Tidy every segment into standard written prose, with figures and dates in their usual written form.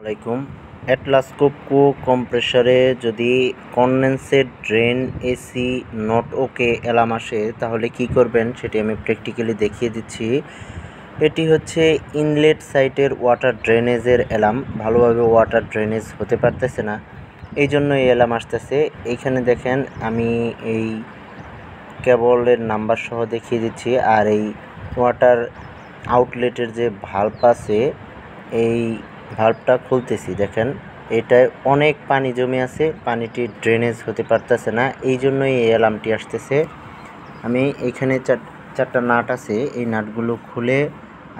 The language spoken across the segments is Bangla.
আলাইকুম। অ্যাটলাস কোপকো কম্প্রেসরে যদি condensate drain AC not okay alarm আসে তাহলে কি করবেন সেটি আমি প্র্যাকটিক্যালি দেখিয়ে দিচ্ছি। এটি হচ্ছে ইনলেট সাইটের ওয়াটার ড্রেনেজের অ্যালার্ম, ভালোভাবে ওয়াটার ড্রেনেজ হতে পারতেছে না, এই জন্য এই অ্যালার্ম আসতেছে। এইখানে দেখেন আমি এই কেবলের নাম্বার সহ দেখিয়ে দিচ্ছি। আর এই ওয়াটার আউটলেটের যে ভাল্ব আছে এই ভাল্বটা খুলতেছি, দেখেন এটায় অনেক পানি জমে আছে, পানিটি ড্রেনেজ হতে পারতেছে না, এই জন্যই এই অ্যালার্মটি আসতেছে। আমি এইখানে চারটা নাট আছে, এই নাটগুলো খুলে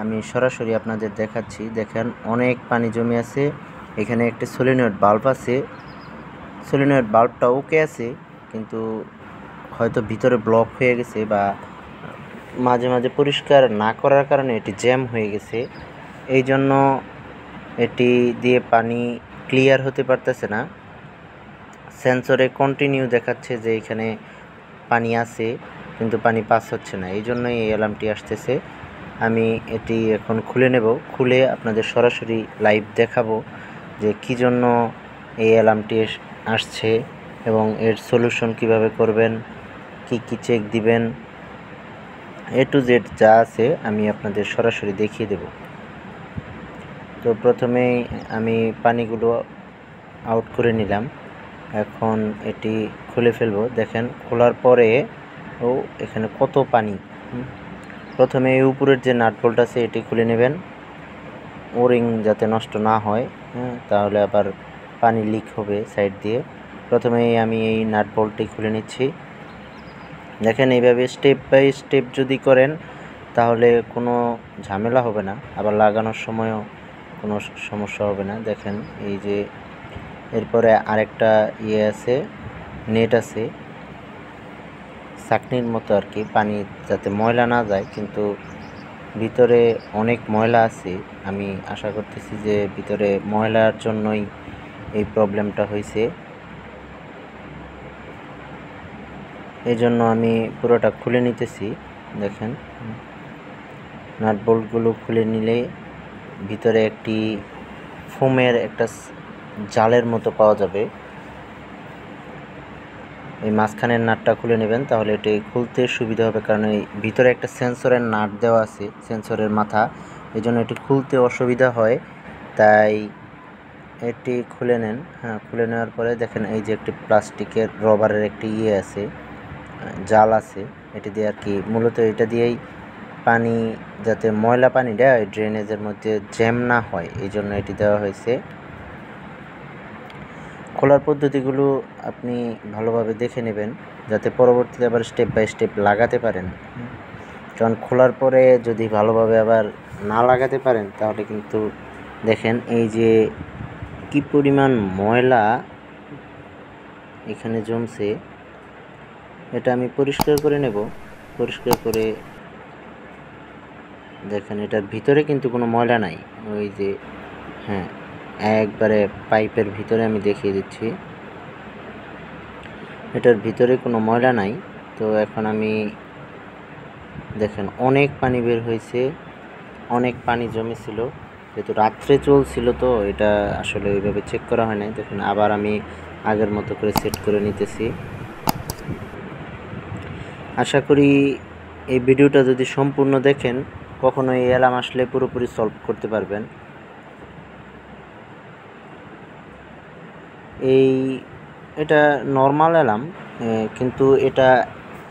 আমি সরাসরি আপনাদের দেখাচ্ছি। দেখেন অনেক পানি জমে আছে, এখানে একটা সলিনয়েড বাল্ব আছে, সলিনয়েড বাল্বটা ওকে আছে, কিন্তু হয়তো ভিতরে ব্লক হয়ে গেছে বা মাঝে মাঝে পরিষ্কার না করার কারণে এটি জ্যাম হয়ে গেছে, এই জন্য এটি দিয়ে পানি ক্লিয়ার হতে পারতেছে না। সেন্সরে কন্টিনিউ দেখাচ্ছে যে এখানে পানি আছে, কিন্তু পানি পাস হচ্ছে না, এই জন্যই এই অ্যালার্মটি আসতেছে। আমি এটি এখন খুলে নেব, খুলে আপনাদের সরাসরি লাইভ দেখাবো যে কী জন্য এই অ্যালার্মটি আসছে এবং এর সলিউশন কিভাবে করবেন, কি কি চেক দিবেন, এ টু জেড যা আছে আমি আপনাদের সরাসরি দেখিয়ে দেব। তো প্রথমেই আমি পানিগুলো আউট করে নিলাম, এখন এটি খুলে ফেলবো। দেখেন খোলার পরে এখানে কত পানি। প্রথমে এই উপরের যে নাট বোল্ট আছে এটি খুলে নেবেন, ওরিং যাতে নষ্ট না হয়, তাহলে আবার পানি লিক হবে সাইড দিয়ে। প্রথমেই আমি এই নাট বোল্টটি খুলে নিচ্ছি। দেখেন এইভাবে স্টেপ বাই স্টেপ যদি করেন তাহলে কোনো ঝামেলা হবে না, আবার লাগানোর সময়ও কোনো সমস্যা হবে না। দেখেন এই যে এরপরে আরেকটা আছে, নেট আছে চাকনির মতো আর কি, পানি যাতে ময়লা না যায়, কিন্তু ভিতরে অনেক ময়লা আছে। আমি আশা করতেছি যে ভিতরে ময়লার জন্যই এই প্রবলেমটা হয়েছে, এই জন্য আমি পুরোটা খুলে নিতেছি। দেখেন নাট বোল্টগুলো খুলে নিলে ভিতরে একটি ফোমের একটা জালের মতো পাওয়া যাবে। এই মাঝখানের নাটটা খুলে নেবেন, তাহলে এটি খুলতে সুবিধা হবে, কারণ এই ভিতরে একটা সেন্সরের নাট দেওয়া আছে, সেন্সরের মাথা, এই জন্য এটি খুলতে অসুবিধা হয়, তাই এটি খুলে নেন। খুলে নেওয়ার পরে দেখেন এই যে একটি প্লাস্টিকের রবারের একটি আছে, জাল আছে, এটি দিয়ে আর কি মূলত এটা দিয়েই পানি, যাতে ময়লা পানিটা ড্রেনেজের মধ্যে জ্যাম না হয়, এই জন্য এটি দেওয়া হয়েছে। খোলার পদ্ধতিগুলো আপনি ভালোভাবে দেখে নেবেন, যাতে পরবর্তীতে আবার স্টেপ বাই স্টেপ লাগাতে পারেন, কারণ খোলার পরে যদি ভালোভাবে আবার না লাগাতে পারেন তাহলে কিন্তু দেখেন এই যে কি পরিমাণ ময়লা এখানে জমছে, এটা আমি পরিষ্কার করে নেব। পরিষ্কার করে দেখেন এটার ভিতরে কিন্তু কোনো ময়লা নাই, ওই যে একবারে পাইপের ভিতরে আমি দেখিয়ে দিচ্ছি, এটার ভিতরে কোনো ময়লা নাই। তো এখন আমি দেখেন অনেক পানি বের হয়েছে, অনেক পানি জমেছিল, যেহেতু রাত্রে চলছিল তো এটা আসলে ওইভাবে চেক করা হয় নাই। দেখুন আবার আমি আগের মতো করে সেট করে নিতেছি। আশা করি এই ভিডিওটা যদি সম্পূর্ণ দেখেন কখনো এই অ্যালার্ম আসলে পুরোপুরি সলভ করতে পারবেন। এটা নর্মাল অ্যালার্ম, কিন্তু এটা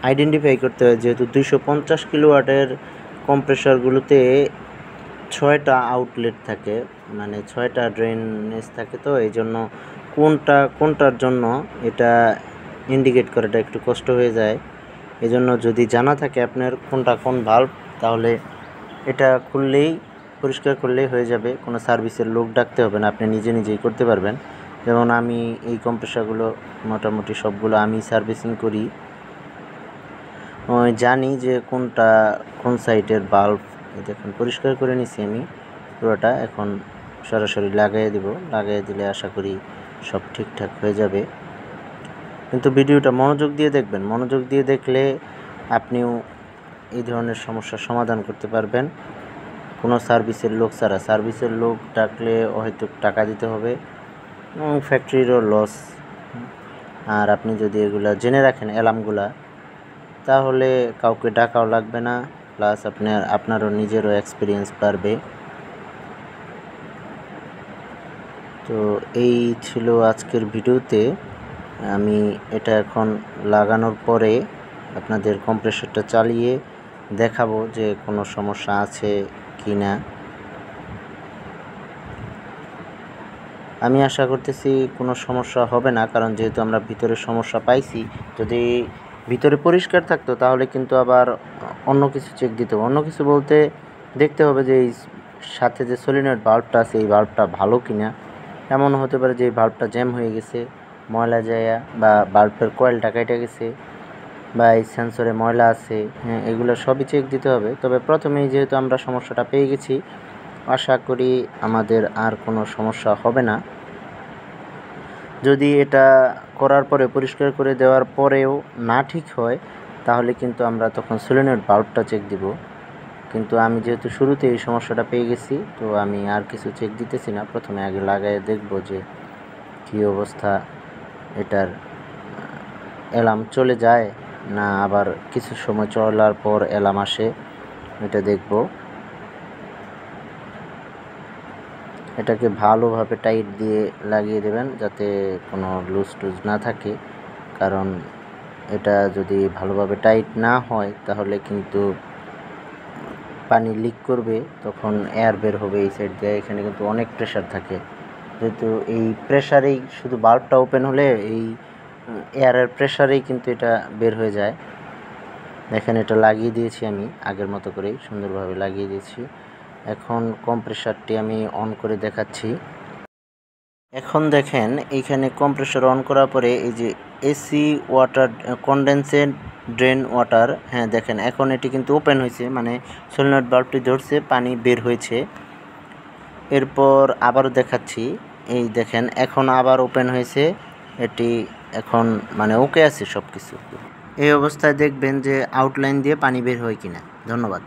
আইডেন্টিফাই করতে হয়, যেহেতু 250 কিলোওয়াটের কম্প্রেসরগুলোতে 6টা আউটলেট থাকে, মানে 6টা ড্রেনেজ থাকে, তো এই জন্য কোনটার জন্য এটা ইন্ডিকেট করাটা একটু কষ্ট হয়ে যায়। এই জন্য যদি জানা থাকে আপনার কোনটা কোন ভাল্ব, তাহলে এটা পরিষ্কার করলেই হয়ে যাবে, কোনো সার্ভিসের লোক ডাকতে হবে না, আপনি নিজে নিজেই করতে পারবেন। যেমন আমি এই কম্প্রেসরগুলো মোটামুটি সবগুলো আমি সার্ভিসিং করি, জানি যে কোন সাইডের বাল্ব। দেখুন পরিষ্কার করে নিছি আমি পুরোটা, এখন সরাসরি লাগিয়ে দেব, লাগিয়ে দিলে আশা করি সব ঠিকঠাক হয়ে যাবে। কিন্তু ভিডিওটা মনোযোগ দিয়ে দেখবেন, মনোযোগ দিয়ে দেখলে আপনিও এই ধরনের সমস্যার সমাধান করতে পারবেন। কোনো সার্ভিসের লোক ছাড়া। সার্ভিসের লোক ডাকলে হয়তো টাকা দিতে হবে এবং ফ্যাক্টরিরও লস। আর আপনি যদি এগুলা জেনে রাখেন অ্যালার্মগুলা, তাহলে কাউকে ডাকাও লাগবে না, প্লাস আপনারও নিজেরও এক্সপিরিয়েন্স বাড়বে। তো এই ছিল আজকের ভিডিওতে। আমি এটা এখন লাগানোর পরে আপনাদের কম্প্রেসরটা চালিয়ে দেখাবো যে কোনো সমস্যা আছে কি না। আমি আশা করতেছি কোনো সমস্যা হবে না, কারণ যেহেতু আমরা ভিতরে সমস্যা পাইছি। যদি ভিতরে পরিষ্কার থাকতো তাহলে কিন্তু আবার অন্য কিছু চেক দিতে হবে। অন্য কিছু বলতে দেখতে হবে যে এই সাথে যে সলিনয়েড বাল্বটা আছে এই বাল্বটা ভালো কিনা। এমন হতে পারে যে এই বাল্বটা জ্যাম হয়ে গেছে, ময়লা যায়া, বা বাল্বের কয়েলটা কেটে গেছে, বা এই সেন্সরে ময়লা আছে। হ্যাঁ, এগুলো সবই চেক দিতে হবে। তবে প্রথমেই যেহেতু আমরা সমস্যাটা পেয়ে গেছি, আশা করি আমাদের আর কোনো সমস্যা হবে না। যদি এটা করার পরে পরিষ্কার করে দেওয়ার পরেও না ঠিক হয়, তাহলে কিন্তু আমরা তখন সলিনয়েড বাল্বটা চেক দিব। কিন্তু আমি যেহেতু শুরুতে এই সমস্যাটা পেয়ে গেছি, তো আমি আর কিছু চেক দিতেছি না। প্রথমে আগে লাগায় দেখব যে কী অবস্থা, এটার অ্যালার্ম চলে যায় না আবার কিছু সময় চলার পর অ্যালার্ম আসে, এটা দেখব। এটাকে ভালোভাবে টাইট দিয়ে লাগিয়ে দেবেন যাতে কোনো লুজ টুজ না থাকে, কারণ এটা যদি ভালোভাবে টাইট না হয় তাহলে কিন্তু পানি লিক করবে, তখন এয়ার বের হবে এই সাইড দিয়ে। এখানে কিন্তু অনেক প্রেশার থাকে, যেহেতু এই প্রেশারেই শুধু বাল্বটা ওপেন হলে এই এয়ারের প্রেশারেই কিন্তু এটা বের হয়ে যায়। দেখেন এটা লাগিয়ে দিয়েছি আমি আগের মতো করেই সুন্দরভাবে লাগিয়ে দিয়েছি। এখন কম্প্রেসারটি আমি অন করে দেখাচ্ছি। এখন দেখেন এইখানে কম্প্রেসার অন করার পরে এই যে এসি ওয়াটার কনডেন্সেট ড্রেন ওয়াটার, হ্যাঁ দেখেন এখন এটি কিন্তু ওপেন হয়েছে, মানে সলিনয়েড বাল্বটি ধরছে, পানি বের হয়েছে। এরপর আবারও দেখাচ্ছি, এই দেখেন এখন আবার ওপেন হয়েছে, এটি এখন মানে ওকে আছে সব কিছু। এই অবস্থায় দেখবেন যে আউটলাইন দিয়ে পানি বের হয় কিনা। ধন্যবাদ।